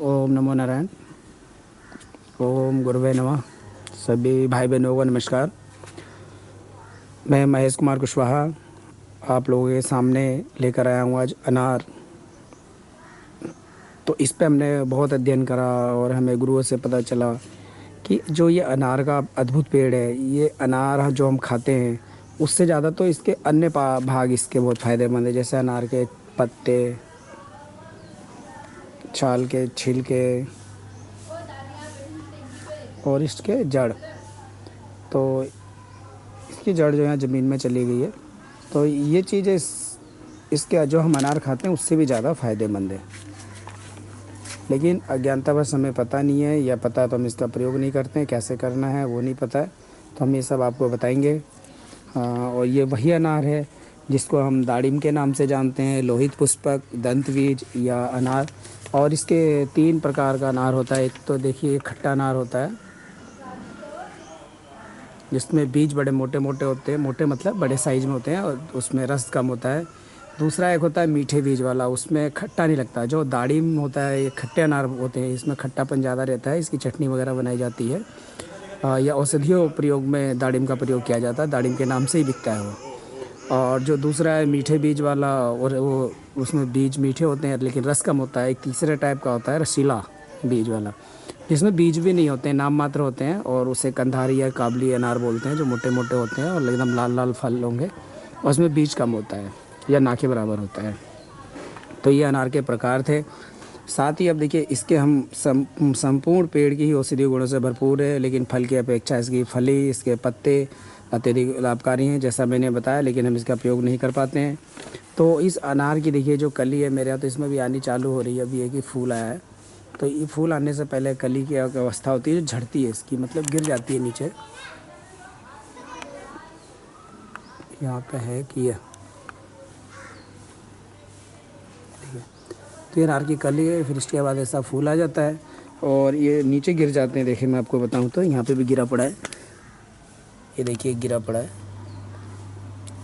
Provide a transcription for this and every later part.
ओम नमो नारायण। ओम गुरुवे नमः। सभी भाई बहनों को नमस्कार। मैं महेश कुमार कुशवाहा आप लोगों के सामने लेकर आया हूँ आज अनार। तो इस पे हमने बहुत अध्ययन करा और हमें गुरुओं से पता चला कि जो ये अनार का अद्भुत पेड़ है, ये अनार जो हम खाते हैं उससे ज़्यादा तो इसके अन्य भाग इसके बहुत फ़ायदेमंद है। जैसे अनार के पत्ते, छाल के छिलके और इसके जड़। तो इसकी जड़ जो है ज़मीन में चली गई है, तो ये चीज़ें इसके जो हम अनार खाते हैं उससे भी ज़्यादा फ़ायदेमंद है। लेकिन अज्ञानतावश हमें पता नहीं है, या पता तो हम इसका प्रयोग नहीं करते हैं, कैसे करना है वो नहीं पता है। तो हम ये सब आपको बताएंगे। और ये वही अनार है जिसको हम दाड़िम के नाम से जानते हैं, लोहित पुष्पक, दंतबीज या अनार। और इसके 3 प्रकार का अनार होता है। एक तो देखिए खट्टा अनार होता है जिसमें बीज बड़े मोटे मोटे होते हैं, मोटे मतलब बड़े साइज़ में होते हैं और उसमें रस कम होता है। दूसरा एक होता है मीठे बीज वाला, उसमें खट्टा नहीं लगता। जो दाड़िम होता है, ये खट्टे अनार होते हैं, इसमें खट्टापन ज़्यादा रहता है, इसकी चटनी वगैरह बनाई जाती है। या औषधियों प्रयोग में दाड़िम का प्रयोग किया जाता है, दाड़िम के नाम से ही बिकता है वो। और जो दूसरा है मीठे बीज वाला, और वो उसमें बीज मीठे होते हैं लेकिन रस कम होता है। एक तीसरे टाइप का होता है रसीला बीज वाला, जिसमें बीज भी नहीं होते हैं, नाम मात्र होते हैं, और उसे कंधारी या काबली अनार बोलते हैं, जो मोटे मोटे होते हैं और एकदम लाल लाल फल होंगे और उसमें बीज कम होता है या ना के बराबर होता है। तो ये अनार के प्रकार थे। साथ ही अब देखिए इसके हम संपूर्ण पेड़ की ही औषधीय गुणों से भरपूर है, लेकिन फल की अपेक्षा इसकी फली, इसके पत्ते अत्यधिक लाभकारी हैं जैसा मैंने बताया, लेकिन हम इसका प्रयोग नहीं कर पाते हैं। तो इस अनार की देखिए जो कली है मेरे यहाँ, तो इसमें भी आनी चालू हो रही है। अभी एक ही फूल आया है। तो ये फूल आने से पहले कली की अवस्था होती है जो झड़ती है इसकी, मतलब गिर जाती है नीचे। यहाँ पे है कि ये तो ये अनार की कली है, फिर इसके बाद ऐसा फूल आ जाता है और ये नीचे गिर जाते हैं। देखिए मैं आपको बताऊं तो यहाँ पे भी गिरा पड़ा है, ये देखिए गिरा पड़ा है।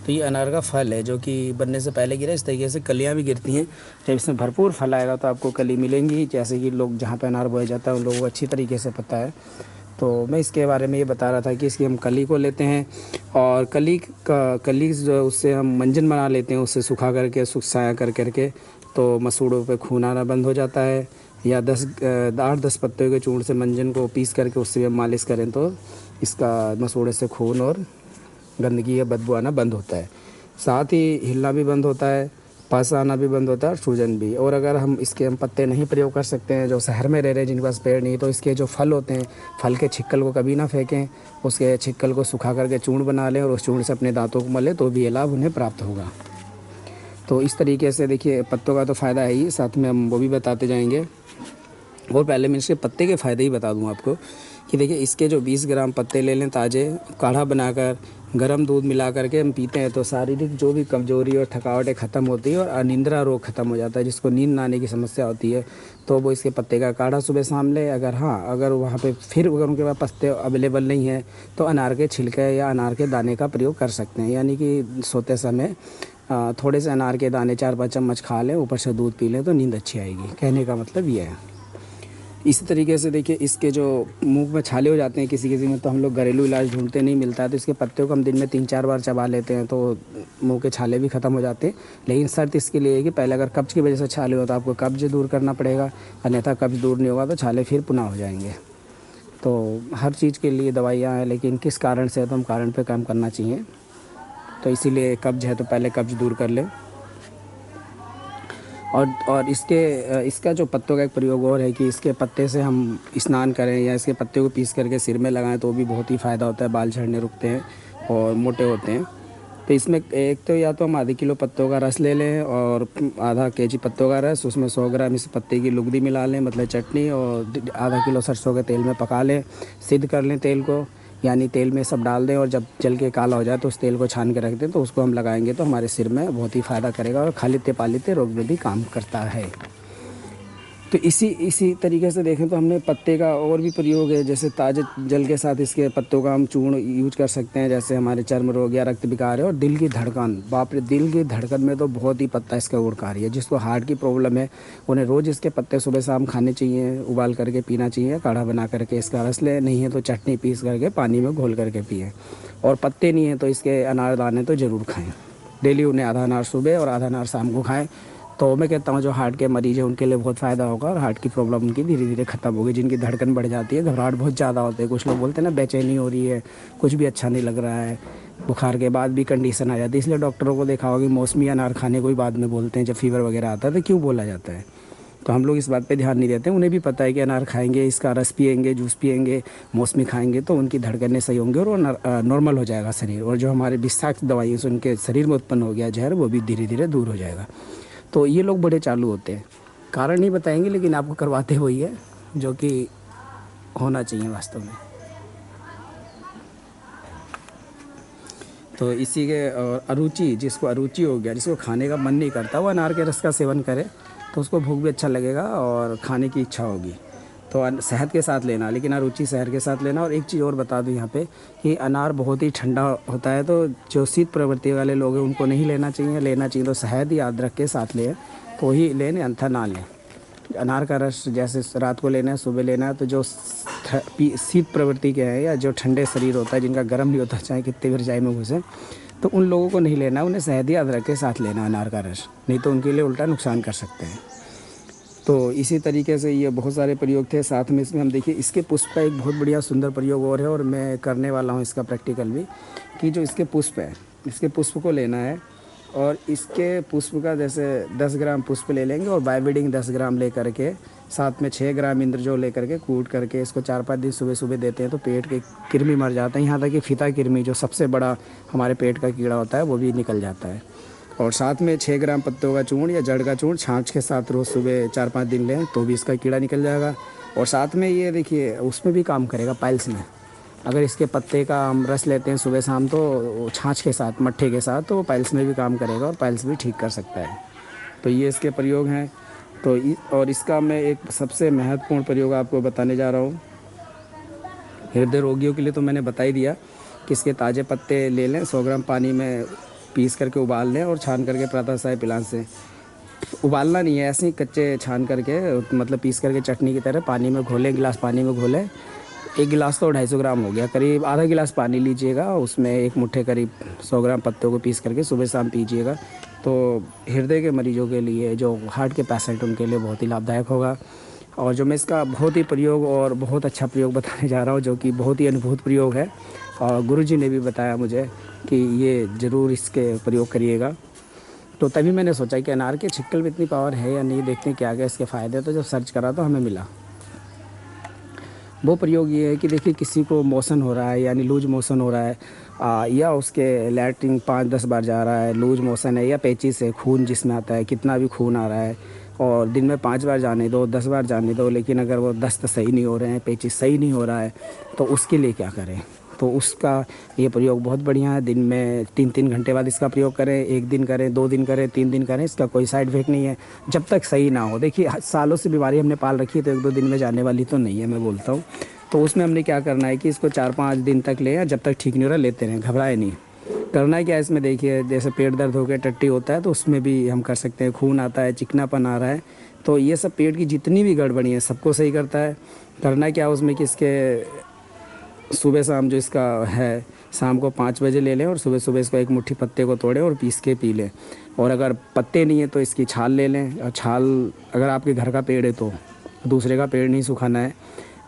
तो ये अनार का फल है जो कि बनने से पहले गिरा। इस तरीके से कलियाँ भी गिरती हैं। जब इसमें भरपूर फल आएगा तो आपको कली मिलेंगी। जैसे कि लोग जहाँ पे अनार बोया जाता है उन लोगों को अच्छी तरीके से पता है। तो मैं इसके बारे में ये बता रहा था कि इसकी हम कली को लेते हैं और कली जो उससे हम मंजन बना लेते हैं, उससे सुखा करके सुखाया कर करके तो मसूड़ों पे खून आना बंद हो जाता है। या 8-10 पत्तों के चूर्ण से मंजन को पीस करके उससे हम मालिश करें तो इसका मसूड़े से खून और गंदगी या बदबू आना बंद होता है। साथ ही हिलना भी बंद होता है, पस आना भी बंद होता है और सूजन भी। और अगर हम पत्ते नहीं प्रयोग कर सकते हैं, जो शहर में रह रहे हैं जिनके पास पेड़ नहीं, तो इसके जो फल होते हैं, फल के छिक्कल को कभी ना फेंकें, उसके छिक्कल को सुखा करके चूर्ण बना लें और उस चूर्ण से अपने दांतों को मलें तो भी ये लाभ उन्हें प्राप्त होगा। तो इस तरीके से देखिए पत्तों का तो फ़ायदा है ही, साथ में हम वो भी बताते जाएंगे। और पहले मैं इसके पत्ते के फ़ायदे ही बता दूं आपको कि देखिए इसके जो 20 ग्राम पत्ते ले लें ताज़े, काढ़ा बनाकर गर्म दूध मिला करके हम पीते हैं तो शारीरिक जो भी कमज़ोरी और थकावटें ख़त्म होती है और अनिंद्रा रोग ख़त्म हो जाता है। जिसको नींद ना आने की समस्या होती है तो वो इसके पत्ते का काढ़ा सुबह शाम ले। अगर वहाँ पे फिर अगर उनके पास पत्ते अवेलेबल नहीं है तो अनार के छिलके या अनार के दाने का प्रयोग कर सकते हैं। यानी कि सोते समय थोड़े से अनार के दाने 4-5 चम्मच खा लें, ऊपर से दूध पी लें तो नींद अच्छी आएगी। कहने का मतलब ये है। इसी तरीके से देखिए इसके जो मुंह में छाले हो जाते हैं किसी किसी में, तो हम लोग घरेलू इलाज ढूंढते नहीं मिलता है तो इसके पत्तों को हम दिन में 3-4 बार चबा लेते हैं तो मुंह के छाले भी ख़त्म हो जाते हैं। लेकिन शर्त इसके लिए है कि पहले अगर कब्ज़ की वजह से छाले हो तो आपको कब्ज़ दूर करना पड़ेगा, अन्यथा कब्ज़ दूर नहीं होगा तो छाले फिर पुनः हो जाएंगे। तो हर चीज़ के लिए दवाइयाँ हैं, लेकिन किस कारण से है तो हम कारण पर काम करना चाहिए। तो इसीलिए कब्ज़ है तो पहले कब्ज़ दूर कर लें। और इसका जो पत्तों का एक प्रयोग और है कि इसके पत्ते से हम स्नान करें या इसके पत्ते को पीस करके सिर में लगाएं तो भी बहुत ही फ़ायदा होता है, बाल झड़ने रुकते हैं और मोटे होते हैं। तो इसमें एक तो या तो हम आधे किलो पत्तों का रस ले लें और आधा केजी पत्तों का रस, उसमें 100 ग्राम इस पत्ते की लुगदी मिला लें, मतलब चटनी, और आधा किलो सरसों के तेल में पका लें, सिद्ध कर लें तेल को, यानी तेल में सब डाल दें और जब जल के काला हो जाए तो उस तेल को छान के रख दें। तो उसको हम लगाएंगे तो हमारे सिर में बहुत ही फ़ायदा करेगा और खालित्य पालित्य रोग में भी काम करता है। तो इसी तरीके से देखें तो हमने पत्ते का और भी प्रयोग है, जैसे ताज़े जल के साथ इसके पत्तों का हम चूर्ण यूज कर सकते हैं, जैसे हमारे चर्म रोग या रक्त विकार है। और दिल की धड़कन, बाप रे, दिल की धड़कन में तो बहुत ही पत्ता इसका गुणकारी है। जिसको हार्ट की प्रॉब्लम है उन्हें रोज़ इसके पत्ते सुबह शाम खाने चाहिए, उबाल करके पीना चाहिए, काढ़ा बना करके इसका रस लें, नहीं है तो चटनी पीस करके पानी में घोल करके पिएँ। और पत्ते नहीं हैं तो इसके अनार दाने तो ज़रूर खाएँ। डेली उन्हें आधा अनार सुबह और आधा अनार शाम को खाएँ। तो मैं कहता हूँ जो हार्ट के मरीज़ हैं उनके लिए बहुत फ़ायदा होगा और हार्ट की प्रॉब्लम उनकी धीरे धीरे ख़त्म होगी। जिनकी धड़कन बढ़ जाती है, घबराहट बहुत ज़्यादा होती है, कुछ लोग बोलते हैं ना बेचैनी हो रही है, कुछ भी अच्छा नहीं लग रहा है, बुखार के बाद भी कंडीशन आ जाती है। इसलिए डॉक्टरों को देखा होगा कि मौसमी अनार खाने को ही बाद में बोलते हैं जब फीवर वगैरह आता है। तो क्यों बोला जाता है? तो हम लोग इस बात पे ध्यान नहीं देते। उन्हें भी पता है कि अनार खाएंगे, इसका रस पिएंगे, जूस पिएंगे, मौसमी खाएंगे तो उनकी धड़कनें सही होंगी और वो नॉर्मल हो जाएगा शरीर। और जो हमारे विषाक्त दवाइयों से उनके शरीर में उत्पन्न हो गया जहर, वो भी धीरे धीरे दूर हो जाएगा। तो ये लोग बड़े चालू होते हैं, कारण नहीं बताएंगे लेकिन आपको करवाते वही है जो कि होना चाहिए वास्तव में। तो इसी के अरुचि, जिसको अरुचि हो गया, जिसको खाने का मन नहीं करता, वो अनार के रस का सेवन करे तो उसको भूख भी अच्छा लगेगा और खाने की इच्छा होगी। तो शहद के साथ लेना, लेकिन अरुचि शहद के साथ लेना। और एक चीज़ और बता दूं यहाँ पे कि अनार बहुत ही ठंडा होता है, तो जो शीत प्रवृत्ति वाले लोग हैं उनको नहीं लेना चाहिए। लेना चाहिए तो शहद ही अदरक के साथ लें तो ही लें, अन्यथा ना लें। अनार का रस जैसे रात को लेना है, सुबह लेना है। तो जो शीत प्रवृत्ति के हैं या जो ठंडे शरीर होता है, जिनका गर्म नहीं होता, चाहे कितने भी रजाई में घुसे, तो उन लोगों को नहीं लेना, उन्हें शहद या अदरक के साथ लेना अनार का रस, नहीं तो उनके लिए उल्टा नुकसान कर सकते हैं। तो इसी तरीके से ये बहुत सारे प्रयोग थे। साथ में इसमें हम देखिए इसके पुष्प का एक बहुत बढ़िया सुंदर प्रयोग और है, और मैं करने वाला हूँ इसका प्रैक्टिकल भी, कि जो इसके पुष्प है, इसके पुष्प को लेना है और इसके पुष्प का जैसे 10 ग्राम पुष्प ले लेंगे और बायोवीडिंग 10 ग्राम ले करके, साथ में 6 ग्राम इंद्रजोल ले करके कूट करके इसको 4-5 दिन सुबह सुबह देते हैं तो पेट के कृमि मर जाते हैं। यहाँ तक कि फीता कृमि जो सबसे बड़ा हमारे पेट का कीड़ा होता है वो भी निकल जाता है। और साथ में 6 ग्राम पत्तों का चूर्ण या जड़ का चूर्ण छाछ के साथ रोज़ सुबह 4-5 दिन लें तो भी इसका कीड़ा निकल जाएगा। और साथ में ये देखिए उसमें भी काम करेगा, पाइल्स में। अगर इसके पत्ते का हम रस लेते हैं सुबह शाम तो छाछ के साथ, मट्ठे के साथ, तो वो पाइल्स में भी काम करेगा और पाइल्स भी ठीक कर सकता है। तो ये इसके प्रयोग हैं। तो और इसका मैं एक सबसे महत्वपूर्ण प्रयोग आपको बताने जा रहा हूँ। हृदय रोगियों के लिए तो मैंने बता ही दिया कि इसके ताज़े पत्ते ले लें, 100 ग्राम पानी में पीस करके उबाल लें और छान करके प्रातः चाय पिलाने से, उबालना नहीं है, ऐसे ही कच्चे छान करके मतलब पीस करके चटनी की तरह पानी में घोलें, गिलास पानी में घोलें। 1 गिलास तो 250 ग्राम हो गया, करीब आधा गिलास पानी लीजिएगा, उसमें 1 मुट्ठे करीब 100 ग्राम पत्तों को पीस करके सुबह शाम पीजिएगा। तो हृदय के मरीजों के लिए, जो हार्ट के पेशेंट, उनके लिए बहुत ही लाभदायक होगा। और जो मैं इसका बहुत ही प्रयोग और बहुत अच्छा प्रयोग बताने जा रहा हूँ, जो कि बहुत ही अद्भुत प्रयोग है, और गुरुजी ने भी बताया मुझे कि ये ज़रूर इसके प्रयोग करिएगा। तो तभी मैंने सोचा कि अनार के छिक्कल में इतनी पावर है या नहीं, देखते हैं क्या क्या इसके फ़ायदे। तो जब सर्च करा तो हमें मिला वो प्रयोग ये है कि देखिए किसी को मोशन हो रहा है, यानी लूज मोशन हो रहा है, या उसके लैट्रिन 5-10 बार जा रहा है, लूज मोशन है, या पेचिस है, खून जिसमें आता है, कितना भी खून आ रहा है, और दिन में 5 बार जाने दो, 10 बार जाने दो, लेकिन अगर वो दस्त सही नहीं हो रहे हैं, पेचिस सही नहीं हो रहा है, तो उसके लिए क्या करें। तो उसका ये प्रयोग बहुत बढ़िया है। दिन में 3-3 घंटे बाद इसका प्रयोग करें, 1 दिन करें, 2 दिन करें, 3 दिन करें, इसका कोई साइड इफेक्ट नहीं है जब तक सही ना हो। देखिए सालों से बीमारी हमने पाल रखी है तो 1-2 दिन में जाने वाली तो नहीं है, मैं बोलता हूँ। तो उसमें हमने क्या करना है कि इसको 4-5 दिन तक लें, जब तक ठीक नहीं हो रहा लेते रहें, घबराए नहीं। करना है क्या इसमें, देखिए जैसे पेट दर्द हो गया, टट्टी होता है, तो उसमें भी हम कर सकते हैं। खून आता है, चिकनापन आ रहा है, तो ये सब पेट की जितनी भी गड़बड़ी है सबको सही करता है। करना क्या उसमें कि इसके सुबह शाम जो इसका है, शाम को 5 बजे ले लें और सुबह सुबह इसको 1 मुट्ठी पत्ते को तोड़ें और पीस के पी लें। और अगर पत्ते नहीं है तो इसकी छाल ले लें, और छाल अगर आपके घर का पेड़ है तो दूसरे का पेड़ नहीं सुखाना है,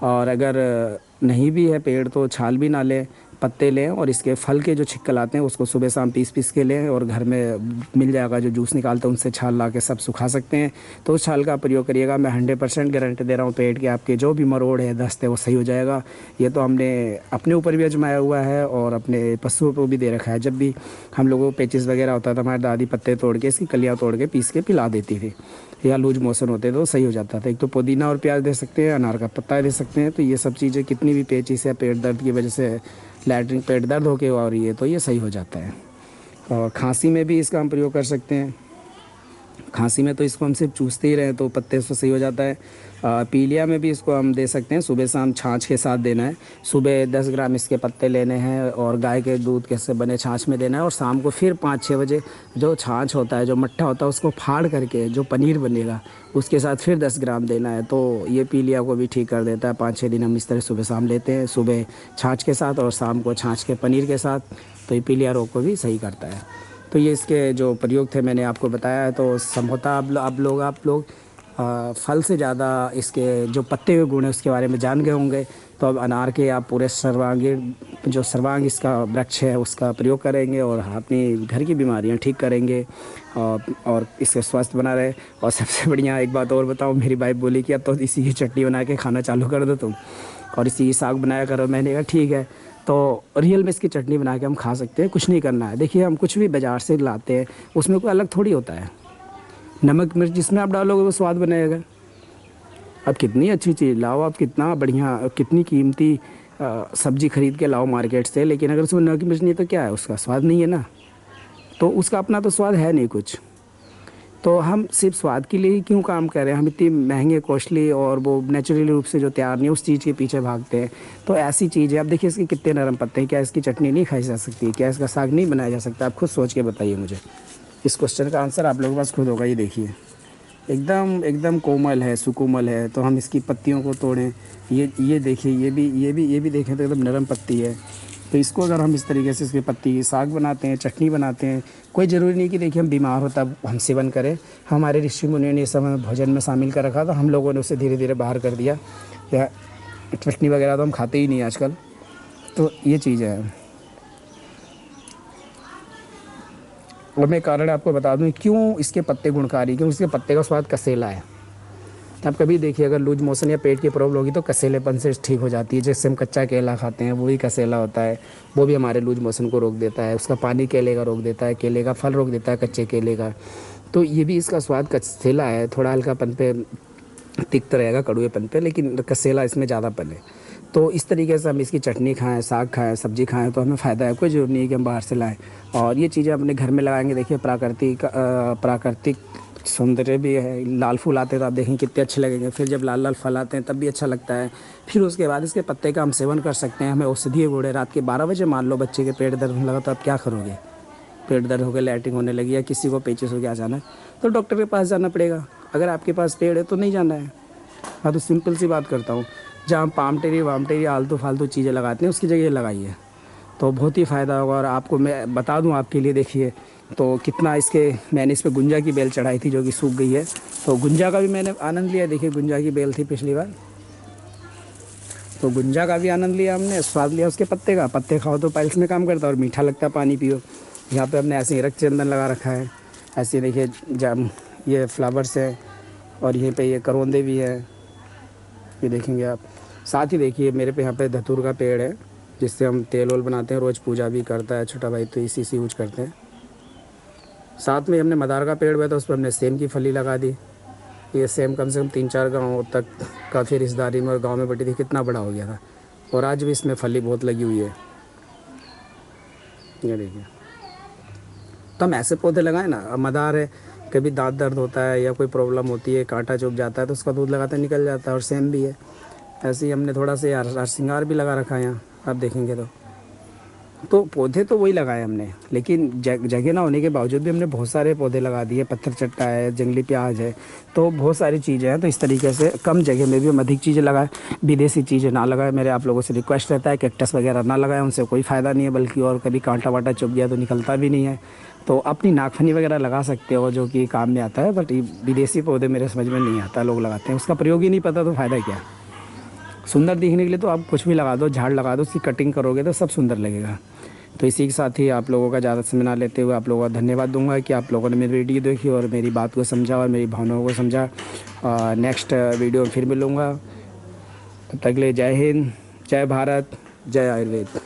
और अगर नहीं भी है पेड़ तो छाल भी ना लें, पत्ते लें और इसके फल के जो छिक्कल आते हैं उसको सुबह शाम पीस के लें, और घर में मिल जाएगा जो जूस निकालते हैं उनसे छाल ला के सब सुखा सकते हैं। तो उस छाल का प्रयोग करिएगा, मैं 100% गारंटी दे रहा हूँ, पेट के आपके जो भी मरोड़ है, दस्त है, वो सही हो जाएगा। ये तो हमने अपने ऊपर भी आजमाया हुआ है और अपने पशुओं को भी दे रखा है। जब भी हम लोगों को पेचिस वगैरह होता था, हमारी दादी पत्ते तोड़ के, इसकी कलियाँ तोड़ के पीस के पिला देती थी, या लूज मोशन होते तो सही हो जाता था। एक तो पुदीना और प्याज दे सकते हैं, अनार का पत्ता दे सकते हैं। तो ये सब चीज़ें कितनी भी पेचिस या पेट दर्द की वजह से लैट्रिन पेट दर्द होके और ये तो ये सही हो जाता है। और खांसी में भी इसका हम प्रयोग कर सकते हैं। खांसी में तो इसको हम सिर्फ चूसते ही रहें तो पत्ते से सही हो जाता है। पीलिया में भी इसको हम दे सकते हैं, सुबह शाम छाछ के साथ देना है। सुबह 10 ग्राम इसके पत्ते लेने हैं और गाय के दूध के से बने छाछ में देना है, और शाम को फिर 5-6 बजे जो छाछ होता है, जो मट्ठा होता है, उसको फाड़ करके जो पनीर बनेगा उसके साथ फिर 10 ग्राम देना है। तो ये पीलिया को भी ठीक कर देता है। 5-6 दिन हम इस तरह सुबह शाम लेते हैं, सुबह छाछ के साथ और शाम को छाछ के पनीर के साथ, तो ये पीलिया रोग को भी सही करता है। तो ये इसके जो प्रयोग थे मैंने आपको बताया है। तो संभवतः आप लोग फल से ज़्यादा इसके जो पत्ते के गुण है उसके बारे में जान गए होंगे। तो अब अनार के आप पूरे सर्वांग इसका वृक्ष है उसका प्रयोग करेंगे और अपनी घर की बीमारियां ठीक करेंगे और इससे स्वास्थ्य बना रहे। और सबसे बढ़िया एक बात और बताऊं, मेरी वाइफ बोली कि अब तो इसी की चटनी बना के खाना चालू कर दो तुम, और इसी की साग बनाया करो। मैंने कहा ठीक है। तो रियल में इसकी चटनी बना के हम खा सकते हैं, कुछ नहीं करना है। देखिए हम कुछ भी बाज़ार से लाते हैं उसमें कोई अलग थोड़ी होता है, नमक मिर्च जिसमें आप डालोगे वो स्वाद बनेगा। अब कितनी अच्छी चीज़ लाओ, आप कितना बढ़िया कितनी कीमती सब्ज़ी खरीद के लाओ मार्केट से, लेकिन अगर उसमें नमक मिर्च नहीं तो क्या है, उसका स्वाद नहीं है ना। तो उसका अपना तो स्वाद है नहीं कुछ। तो हम सिर्फ स्वाद के लिए ही क्यों काम कर रहे हैं, हम इतनी महंगे कॉस्टली और वो नेचुरली रूप से जो तैयार नहीं उस चीज़ के पीछे भागते हैं। तो ऐसी चीज़ है। अब देखिए इसके कितने नरम पत्ते हैं, क्या इसकी चटनी नहीं खाई जा सकती, क्या इसका साग नहीं बनाया जा सकता? आप खुद सोच के बताइए मुझे। इस क्वेश्चन का आंसर आप लोगों के पास खुद होगा। ये देखिए एकदम कोमल है, सुकोमल है। तो हम इसकी पत्तियों को तोड़ें, ये देखिए ये भी देखें तो एकदम नरम पत्ती है। तो इसको अगर हम इस तरीके से इसकी पत्ती साग बनाते हैं, चटनी बनाते हैं, कोई ज़रूरी नहीं कि देखिए हम बीमार हो तब हम सेवन करें। हमारे ऋषि मुनियों ने इस समय भोजन में शामिल कर रखा था, हम लोगों ने उसे धीरे धीरे बाहर कर दिया। या चटनी वगैरह तो हम खाते ही नहीं आजकल। तो ये चीज़ है। और मैं कारण आपको बता दूं क्यों इसके पत्ते गुणकारी, क्योंकि इसके पत्ते का स्वाद कसेला है। आप कभी देखिए अगर लूज मोशन या पेट की प्रॉब्लम होगी तो कसेलेपन से ठीक हो जाती है। जैसे हम कच्चा केला खाते हैं वो भी कसेला होता है, वो भी हमारे लूज मोशन को रोक देता है। उसका पानी केले का रोक देता है, केले का फल रोक देता है, कच्चे केले का। तो ये भी इसका स्वाद कसेला है, थोड़ा हल्कापन पे तिक्त रहेगा, कड़ुएपन पे, लेकिन कसेला इसमें ज़्यादापन है। तो इस तरीके से हम इसकी चटनी खाएं, साग खाएं, सब्जी खाएं तो हमें फ़ायदा है। कोई ज़रूरी नहीं है कि हम बाहर से लाएं। और ये चीज़ें अपने घर में लगाएंगे, देखिए प्राकृतिक सौंदर्य भी है। लाल फूल आते हैं तो आप देखें कितने अच्छे लगेंगे, फिर जब लाल लाल फल आते हैं तब भी अच्छा लगता है। फिर उसके बाद इसके पत्ते का हम सेवन कर सकते हैं। हमें औषधीय गुण है। रात के 12 बजे मान लो बच्चे के पेट दर्द होने लगा तो आप क्या करोगे? पेट दर्द हो गया, लैट्रिन होने लगी, या किसी को पेचिस हो गया अचानक, तो डॉक्टर के पास जाना पड़ेगा। अगर आपके पास पेड़ है तो नहीं जाना है। हाँ, तो सिंपल सी बात करता हूँ, जहाँ पाम टेरी आलतू फालतू चीज़ें लगाते हैं उसकी जगह ये लगाइए तो बहुत ही फ़ायदा होगा। और आपको मैं बता दूं आपके लिए, देखिए तो कितना मैंने इस पर गुंजा की बेल चढ़ाई थी जो कि सूख गई है। तो गुंजा का भी मैंने आनंद लिया। देखिए गुंजा की बेल थी पिछली बार, तो गुंजा का भी आनंद लिया हमने, स्वाद लिया उसके पत्ते का। पत्ते खाओ तो पाइल्स में काम करता है और मीठा लगता है, पानी पियो। यहाँ पे हमने ऐसे ही रक्त चंदन लगा रखा है। ऐसे देखिए ये फ्लावर्स है और यहीं पे ये करौंदे भी है, ये देखेंगे आप। साथ ही देखिए मेरे पे यहाँ पे धतूर का पेड़ है जिससे हम तेल ओल बनाते हैं, रोज़ पूजा भी करता है छोटा भाई, तो इसी से यूज करते हैं। साथ में हमने मदार का पेड़ हुआ था, उस पर हमने सेम की फली लगा दी। ये सेम कम से कम 3-4 गाँव तक काफ़ी रिश्तेदारी में और गाँव में बटी थी, कितना बड़ा हो गया था। और आज भी इसमें फली बहुत लगी हुई है, ये देखिए। तो हम ऐसे पौधे लगाएं ना। अब मदार है, कभी दांत दर्द होता है या कोई प्रॉब्लम होती है, कांटा चुभ जाता है तो उसका दूध लगाते निकल जाता है। और सेम भी है, ऐसे ही हमने थोड़ा सा हार श्रृंगार भी लगा रखा है यहाँ, आप देखेंगे तो पौधे तो वही लगाए हमने, लेकिन जगह ना होने के बावजूद भी हमने बहुत सारे पौधे लगा दिए। पत्थर चट्टा है, जंगली प्याज है, तो बहुत सारी चीज़ें हैं। तो इस तरीके से कम जगह में भी हम अधिक चीज़ें लगाएं, विदेशी चीज़ें ना लगाएं। मेरे आप लोगों से रिक्वेस्ट रहता है, कैक्टस वगैरह ना लगाएं, उनसे कोई फ़ायदा नहीं है, बल्कि और कभी कांटा वाटा चुभ गया तो निकलता भी नहीं है। तो अपनी नागफनी वगैरह लगा सकते हो जो कि काम में आता है, बट विदेशी पौधे मेरे समझ में नहीं आता, लोग लगाते हैं, उसका प्रयोग ही नहीं पता तो फ़ायदा क्या। सुंदर दिखने के लिए तो आप कुछ भी लगा दो, झाड़ लगा दो, उसकी कटिंग करोगे तो सब सुंदर लगेगा। तो इसी के साथ ही आप लोगों का ज़्यादा समय ना लेते हुए आप लोगों का धन्यवाद दूंगा कि आप लोगों ने मेरी वीडियो देखी और मेरी बात को समझा और मेरी भावनाओं को समझा। नेक्स्ट वीडियो में फिर मिलूँगा, तब तक के लिए जय हिंद, जय भारत, जय आयुर्वेद।